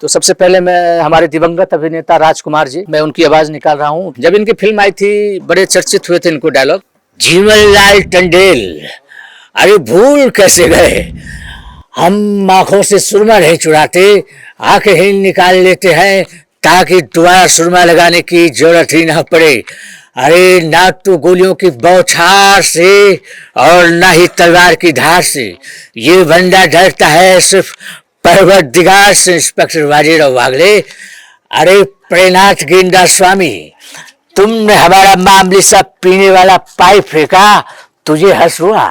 तो सबसे पहले मैं हमारे दिवंगत अभिनेता राजकुमार जी, मैं उनकी आवाज निकाल रहा हूँ। जब इनकी फिल्म आई थी बड़े चर्चित हुए थे इनको डायलॉग, जीवन लाल टंडेल अरे भूल कैसे गए, हम आंखों से सुरमा नहीं चुराते, आंखें ही निकाल लेते हैं ताकि दोबारा सुरमा लगाने की जरूरत ही ना पड़े। अरे ना तो गोलियों की बौछार से और ना ही तलवार की धार से, ये बंदा डरता है सिर्फ परवरदिगार से। इंस्पेक्टर बाजीराव वागले, अरे प्रेनाथ गेंदा स्वामी, तुमने हमारा मामूली सा पीने वाला पाइप फेंका, तुझे हंस हुआ?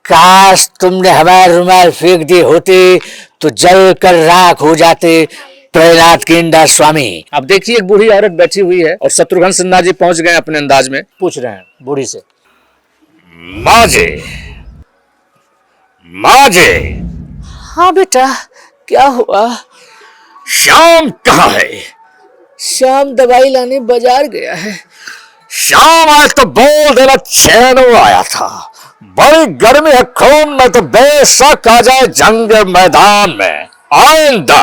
काश तुमने हमारे रुमाल फेंक दिए होते तो जल कर राख हो जाते, प्रेनाथ गेंदा स्वामी। अब देखिए एक बूढ़ी औरत बैठी हुई है और शत्रुघ्न सिन्हा जी पहुंच गए अपने अंदाज में, पूछ रहे हैं बूढ़ी से, माँ जी, माँ जी। हाँ बेटा, क्या हुआ? श्याम कहाँ है? श्याम दवाई लाने बाजार गया है। श्याम आज तो बोल देना चैन आया था, बड़ी गर्मी है खून में, तो बेशक आ जाए जंग मैदान में। आइंदा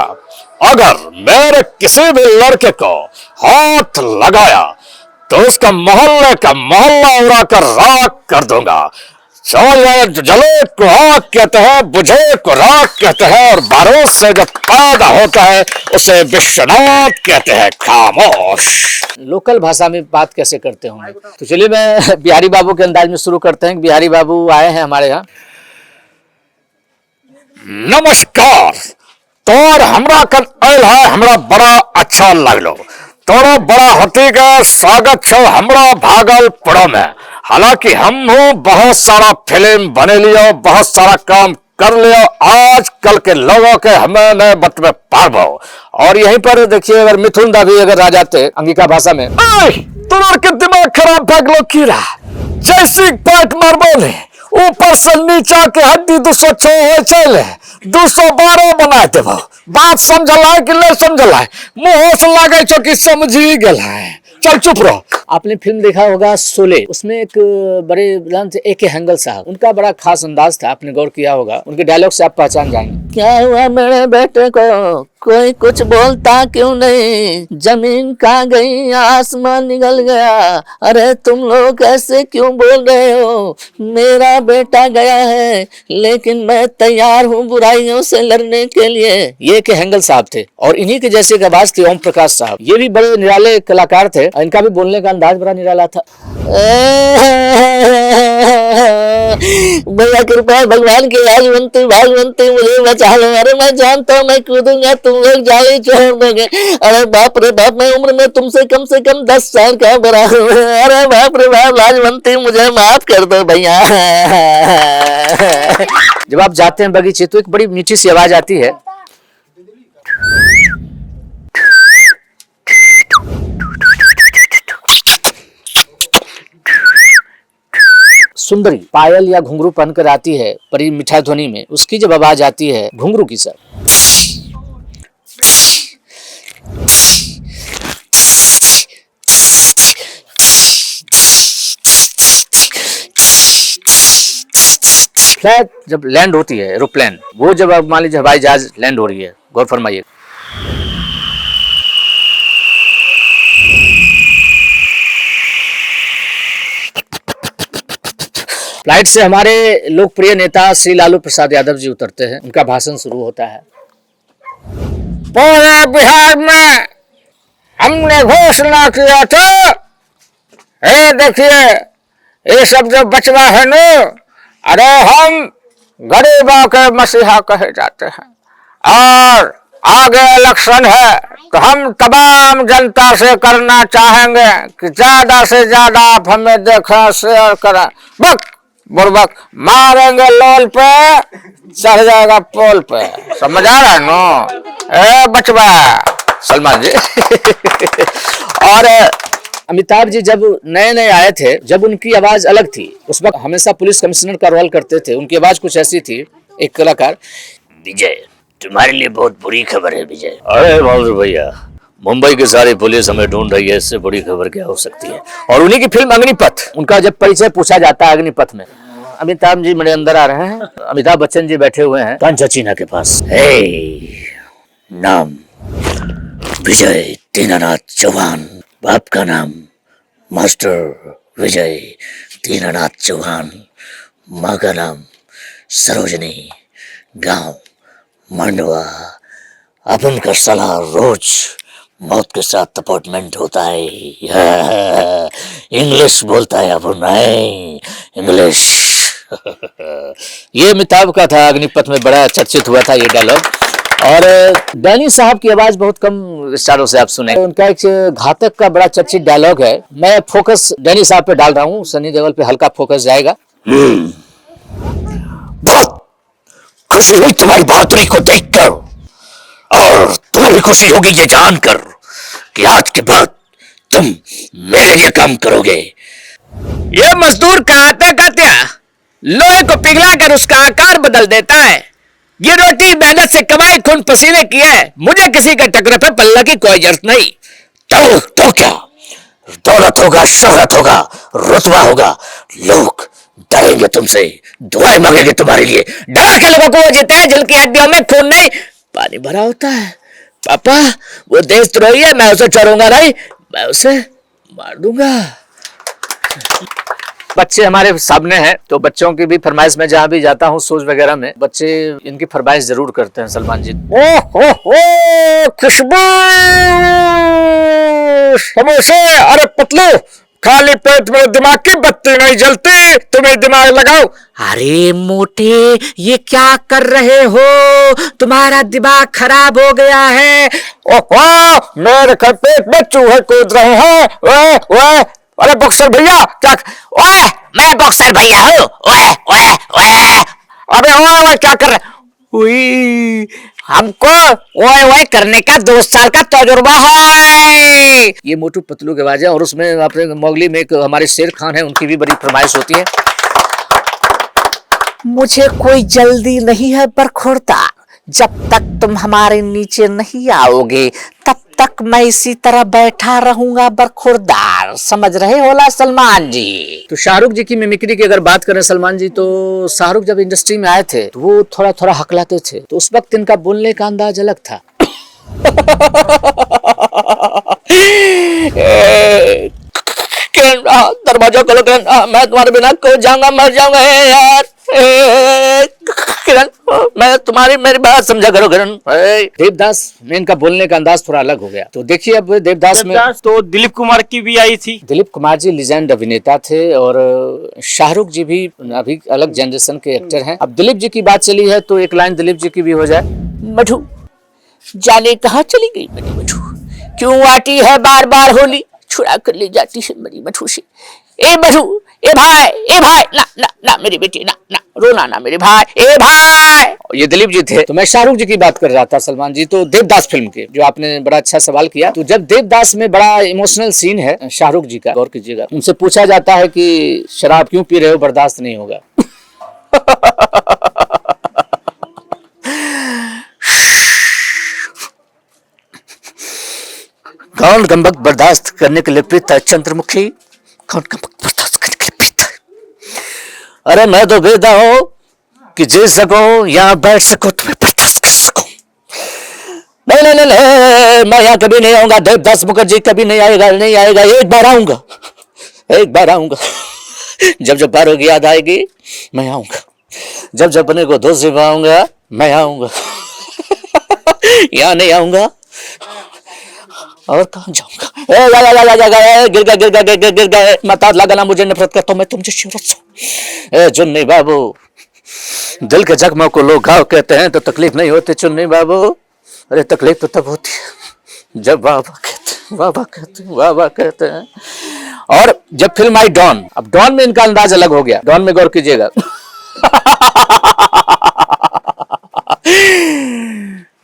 अगर मेरे किसी भी लड़के को हाथ लगाया तो उसका मोहल्ले का मोहल्ला उड़ा कर राख कर दूंगा। जले को आग कहते हैं, बुझे को राख कहते हैं, और बारूद से जो पैदा होता है उसे विश्वनाथ कहते हैं। खामोश। लोकल भाषा में बात कैसे करते होंगे? तो चलिए मैं बिहारी बाबू के अंदाज में शुरू करते हैं। बिहारी बाबू आए हैं हमारे यहाँ। नमस्कार, तोर हमरा कल आयल है, हमरा बड़ा अच्छा लगलो। तोरो बड़ा हटी का स्वागत छो हमरा भागलपुर में। हालांकि हम बहुत सारा फिल्म बने लियो, बहुत सारा काम कर लियो, आजकल के लोगों के हमें न बत में पार। और यहीं पर देखिए अगर मिथुन दा भी अगर आ जाते अंगिका भाषा में, तुम्हारे के दिमाग खराब भागलो कीड़ा, जैसी पार्ट मार बोले ऊपर से नीचा के हड्डी 206 चले 212 बना देव। बात समझला कि नहीं समझला? मुंह से लागे छो कि समझी गया है। चल चुप रहो। आपने फिल्म देखा होगा शोले, उसमें एक बड़े नाम थे ए.के. हेंगल साहब, उनका बड़ा खास अंदाज था, आपने गौर किया होगा। उनके डायलॉग से आप पहचान जाएंगे। क्या हुआ मेरे बेटे को, कोई कुछ बोलता क्यों नहीं, जमीन कहाँ गई आसमान निकल गया, अरे तुम लोग ऐसे क्यों बोल रहे हो, मेरा बेटा गया है लेकिन मैं तैयार हूँ बुराइयों से लड़ने के लिए। ये के हेंगल साहब थे और इन्हीं के जैसे की आवाज थी ओम प्रकाश साहब। ये भी बड़े निराले कलाकार थे, इनका भी बोलने का अंदाज बड़ा निराला था। भैया कृपया भगवान की राजवंती भागवंती मुझे बचा लो, अरे मैं जानता हूँ मैं कूदूंगा तुम लोग जाले छोड़ दोगे, अरे बाप रे बाप मैं उम्र में तुमसे कम से कम 10 साल का बड़ा हूँ, अरे बाप रे बाप राजवंती मुझे माफ कर दो भैया। जब आप जाते हैं बगीचे तो एक बड़ी मीठी सी आवाज आती है, सुंदरी पायल या घुंघरू पहनकर आती है बड़ी मीठा ध्वनि में, उसकी जब आवाज आती है घुंघरू की सर, फ्लाइट जब लैंड होती है एरोप्लेन, वो जब आप मान लीजिए हवाई जहाज लैंड हो रही है, गौर फरमाइए। फ्लाइट से हमारे लोकप्रिय नेता श्री लालू प्रसाद यादव जी उतरते हैं, उनका भाषण शुरू होता है। पूरे बिहार में हमने घोषणा किया था, ये देखिए ये सब जो बचवा है न, अरे हम गरीबों के मसीहा कहे जाते हैं, और आगे इलेक्शन है तो हम तमाम जनता से करना चाहेंगे कि ज्यादा से ज्यादा आप हमें देखें, शेयर करें। बक बुर्बक मारेंगे लोल पे, चढ़ जाएगा पोल पे, समझ आ रहा है नो? ए बचवा सलमान जी। और अमिताभ जी जब नए नए आए थे, जब उनकी आवाज अलग थी, उस वक्त हमेशा पुलिस कमिश्नर का रोल करते थे, उनकी आवाज कुछ ऐसी थी। एक कलाकार, विजय तुम्हारे लिए बहुत बुरी खबर है विजय। अरे बहादुर भैया, मुंबई की सारी पुलिस हमें ढूंढ रही है, इससे बड़ी खबर क्या हो सकती है। और उन्हीं की फिल्म अग्निपथ, उनका जब परिचय पूछा जाता है अग्निपथ में, अमिताभ जी मेरे अंदर आ रहे हैं, अमिताभ बच्चन जी बैठे हुए हैं कंचा चीना के पास। हे नाम विजय दीनानाथ चौहान, बाप का नाम मास्टर विजय दीनानाथ चौहान, माँ का नाम सरोजनी, गांव मांडवा। अपन का साला रोज मौत के साथ अपॉइंटमेंट होता है। इंग्लिश बोलता है अपन, इंग्लिश। ये अमिताभ का था, अग्निपथ में बड़ा चर्चित हुआ था ये डायलॉग। और डैनी साहब की आवाज बहुत कम स्टारों से आप सुने। उनका एक घातक का बड़ा चर्चित डायलॉग है। मैं फोकस डैनी साहब पे डाल रहा हूँ, सनी देओल पे हल्का फोकस जाएगा। बहुत खुशी हुई तुम्हारी बहादुरी को देखकर, और तुम्हें भी खुशी होगी ये जानकर कि आज के बाद तुम मेरे लिए काम करोगे। ये मजदूर कहाता कहते लोहे को पिघला कर उसका आकार बदल देता है। ये रोटी मेहनत से कमाई, खून पसीने की है। मुझे किसी के टकरे पे पल्ला की कोई जरूरत नहीं। तो क्या, दौलत होगा, शोहरत होगा, रुतबा होगा, लोग डरेंगे तुमसे, दुआएं मांगेंगे तुम्हारे लिए। डरा के लोगों को वो जीते हैं जिनकी हड्डियों में खून नहीं पानी भरा होता है। पापा वो देशद्रोही है, मैं उसे छोड़ूंगा नहीं, मैं उसे मार दूंगा। बच्चे हमारे सामने हैं, तो बच्चों की भी फरमाइश में जहां भी जाता हूँ शोज वगैरह में, बच्चे इनकी फरमाइश जरूर करते हैं सलमान जी। ओ खुशबू समोसे। अरे पतलू, खाली पेट में दिमाग की बत्ती नहीं जलती, तुम्हें दिमाग लगाओ। अरे मोटे, ये क्या कर रहे हो? तुम्हारा दिमाग खराब हो गया है। ओहो, मेरे घर पेट में चूहे कूद रहे हैं। ओए ओए, अरे बॉक्सर भैया क्या? ओए, मैं बॉक्सर भैया हूँ। ओए ओए ओए, अरे ओए ओए क्या कर रहे? हुई, हमको ओए ओए करने का 2 साल का तजुर्बा है। ये मोटू पतलू की आवाज है। और उसमें अपने मोगली में एक हमारे शेर खान है, उनकी भी बड़ी फरमाइश होती है। मुझे कोई जल्दी नहीं है बरखुरदार, जब तक तुम हमारे नीचे नहीं आओगे तब तक मैं इसी तरह बैठा रहूंगा बरखुरदार। समझ रहे होला सलमान जी? तो शाहरुख जी की मिमिक्री की अगर बात करें सलमान जी, तो शाहरुख जब इंडस्ट्री में आए थे तो वो थोड़ा थोड़ा हकलाते थे, तो उस वक्त इनका बोलने का अंदाज अलग था। दरवाजा खोलो किरण, मैं तुम्हारे बिना खो जाऊंगा, मर जाऊंगा यार। किरण, मैं तुम्हारी मेरी बात समझा करो किरण। देवदास में इनका बोलने का अंदाज थोड़ा अलग हो गया। तो देखिए अब देवदास में तो दिलीप कुमार की भी आई थी। दिलीप कुमार जी लीजेंड अभिनेता थे, और शाहरुख जी भी अभी अलग जनरेशन के एक्टर हैं। अब दिलीप जी की बात चली है तो एक लाइन दिलीप जी की भी हो जाए। मधु जाने कहाँ चली गई मेरी मधु, क्यों आती है बार बार होली, छुड़ा कर ले जाती है मेरी मधु से। ए मधु, ए भाई, ना ना ना मेरी बेटी, ना ना रोना ना मेरे भाई, ए भाई। ये दिलीप जी थे। तो मैं शाहरुख जी की बात कर रहा था सलमान जी, तो देवदास फिल्म के, जो आपने बड़ा अच्छा सवाल किया। तो जब देवदास में बड़ा इमोशनल सीन है शाहरुख जी का, गौर कीजिएगा, उनसे पूछा जाता है कि शराब क्यों पी रहे हो, बर्दाश्त नहीं होगा। कौन गंबक बर्दाश्त करने के लिए पीता है चंद्रमुखी, कौन गंबक बर्दाश्त करने के लिए पीता है? अरे मैं तो बेदा हूं कि जी सको, यहाँ बैठ सको, तुम्हें बर्दाश्त कर सको। नहीं नहीं नहीं, नहीं मैं यहाँ कभी नहीं आऊंगा, देवदास मुखर्जी कभी नहीं आएगा, नहीं आएगा। एक बार आऊंगा, एक बार आऊंगा। जब जब बार होगी याद आएगी मैं आऊंगा, जब जब अपने को दोस्त पाऊंगा मैं आऊंगा। यहाँ नहीं आऊंगा और कहाँ जाऊंगा? गिर गए मत लगाना, मुझे नफरत करता हूं मैं तुम जैसी औरत से। चुन्नी बाबू, दिल के जख्मों को लोग घाव कहते हैं तो तकलीफ नहीं होती चुन्नी बाबू। अरे तकलीफ तो तब होती है जब वाह कहते हैं। और जब फिल्म आई डॉन, अब डॉन में इनका अंदाज अलग हो गया। डॉन में गौर कीजिएगा।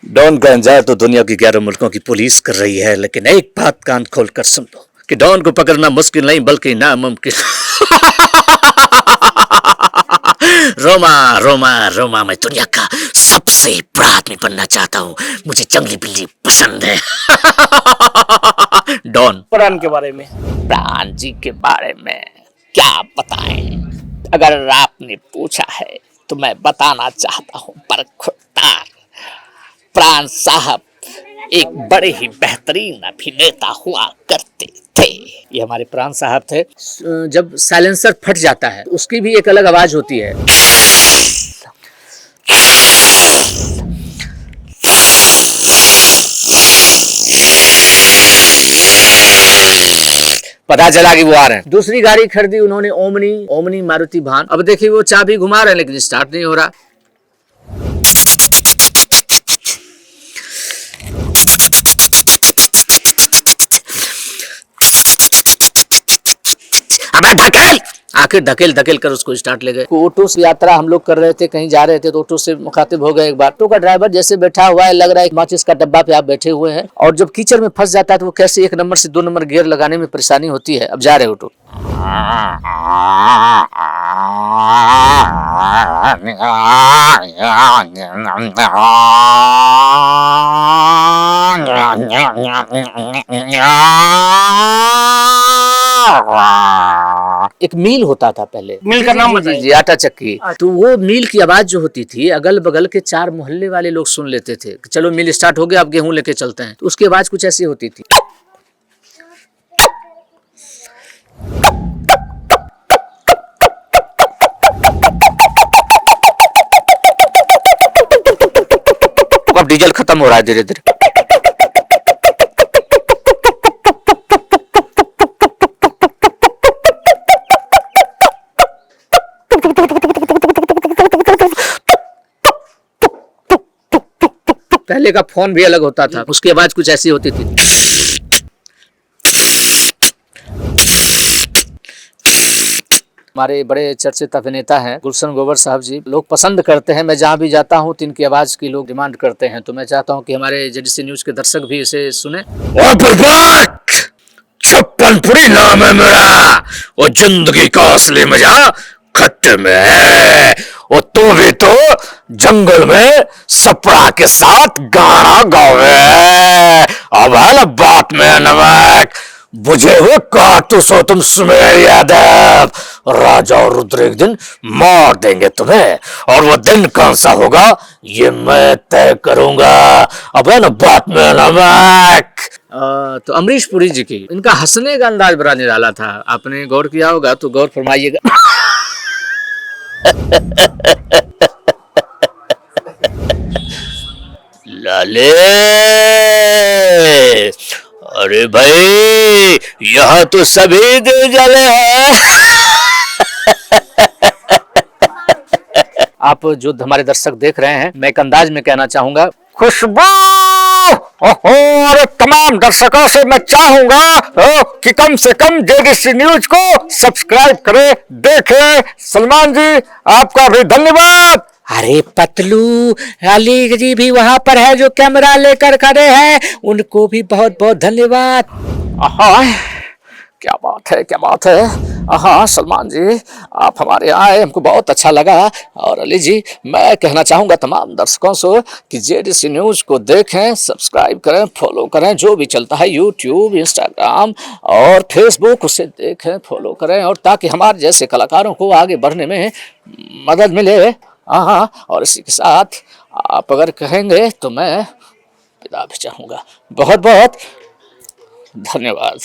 डॉन का इंतजार तो दुनिया की 11 मुल्कों की पुलिस कर रही है, लेकिन एक बात कान खोल कर सुन लो कि डॉन को पकड़ना मुश्किल नहीं बल्कि नामुमकिन। रोमा रोमा रोमा, मैं दुनिया का सबसे बड़ा आदमी बनना चाहता हूँ, मुझे जंगली बिल्ली पसंद है। डॉन। प्राण के बारे में, प्राण जी के बारे में क्या बताएं? अगर आपने पूछा है तो मैं बताना चाहता हूँ। बरखुरदार प्राण साहब एक बड़े ही बेहतरीन अभिनेता हुआ करते थे। ये हमारे प्राण साहब थे। जब साइलेंसर फट जाता है उसकी भी एक अलग आवाज होती है। पता चला कि वो आ रहे हैं। दूसरी गाड़ी खरीदी उन्होंने, ओमनी मारुति भान। अब देखिए वो चाबी घुमा रहे हैं लेकिन स्टार्ट नहीं हो रहा। अबे ढकेल, आखिर धकेल कर उसको स्टार्ट ले गए। ऑटो से यात्रा हम लोग कर रहे थे, कहीं जा रहे थे तो ऑटो से मुखातिब हो गए एक बार। ऑटो का ड्राइवर जैसे बैठा हुआ है, लग रहा है माचिस का डब्बा पे आप बैठे हुए हैं, और जब कीचड़ में फंस जाता है तो वो कैसे 1 नंबर से 2 नंबर गियर लगाने में परेशानी होती है। अब जा रहे ऑटो। एक मील होता था पहले, मिल का नाम जी, आटा चक्की। तो वो मील की आवाज जो होती थी अगल बगल के 4 मोहल्ले वाले लोग सुन लेते थे। चलो मील स्टार्ट हो गया, अब गेहूं लेके चलते हैं। तो उसकी आवाज कुछ ऐसी होती थी। अब डीजल खत्म हो रहा है धीरे धीरे। पहले का फोन भी अलग होता था, उसकी आवाज कुछ ऐसी होती थी। हमारे बड़े चर्चित अभिनेता हैं गुलशन ग्रोवर साहब जी, लोग पसंद करते हैं। मैं जहां भी जाता हूं तो इनकी आवाज की लोग डिमांड करते हैं। तो मैं चाहता हूं कि हमारे जेडीसी न्यूज के दर्शक भी इसे सुने। छप्पनपुरी नाम है मेरा, वो जिंदगी का असली मजा खट्टे में है। वो तू भी तो जंगल में सपड़ा के साथ गाना गावे। अब है ना बात में नमक, बुझे हुए कारतूस हो तुम सुमेर यादव। राजा और रुद्र एक दिन मार देंगे तुम्हें, और वो दिन कौन सा होगा ये मैं तय करूंगा। अब है ना बात में नमक। तो अमरीश पुरी जी की, इनका हंसने का अंदाज बड़ा निराला था। आपने गौर किया होगा तो गौर फरमाइएगा। लाले, अरे भाई यहाँ तो सभी दिल जले हैं। आप जो हमारे दर्शक देख रहे हैं, मैं एक अंदाज में कहना चाहूंगा, खुशबू, और तमाम दर्शकों से मैं चाहूंगा कि कम से कम जेडीसी न्यूज को सब्सक्राइब करें, देखें। सलमान जी आपका भी धन्यवाद। अरे पतलू, अली जी भी वहां पर है जो कैमरा लेकर खड़े हैं, उनको भी बहुत बहुत धन्यवाद। क्या बात है, क्या बात है। हाँ सलमान जी, आप हमारे यहाँ आए, हमको बहुत अच्छा लगा। और अली जी, मैं कहना चाहूँगा तमाम दर्शकों से कि जेडीसी न्यूज़ को देखें, सब्सक्राइब करें, फॉलो करें। जो भी चलता है यूट्यूब, इंस्टाग्राम और फेसबुक, उसे देखें, फॉलो करें, और ताकि हमारे जैसे कलाकारों को आगे बढ़ने में मदद मिले। हाँ, और इसी के साथ आप अगर कहेंगे तो मैं विदा भी चाहूँगा। बहुत बहुत धन्यवाद।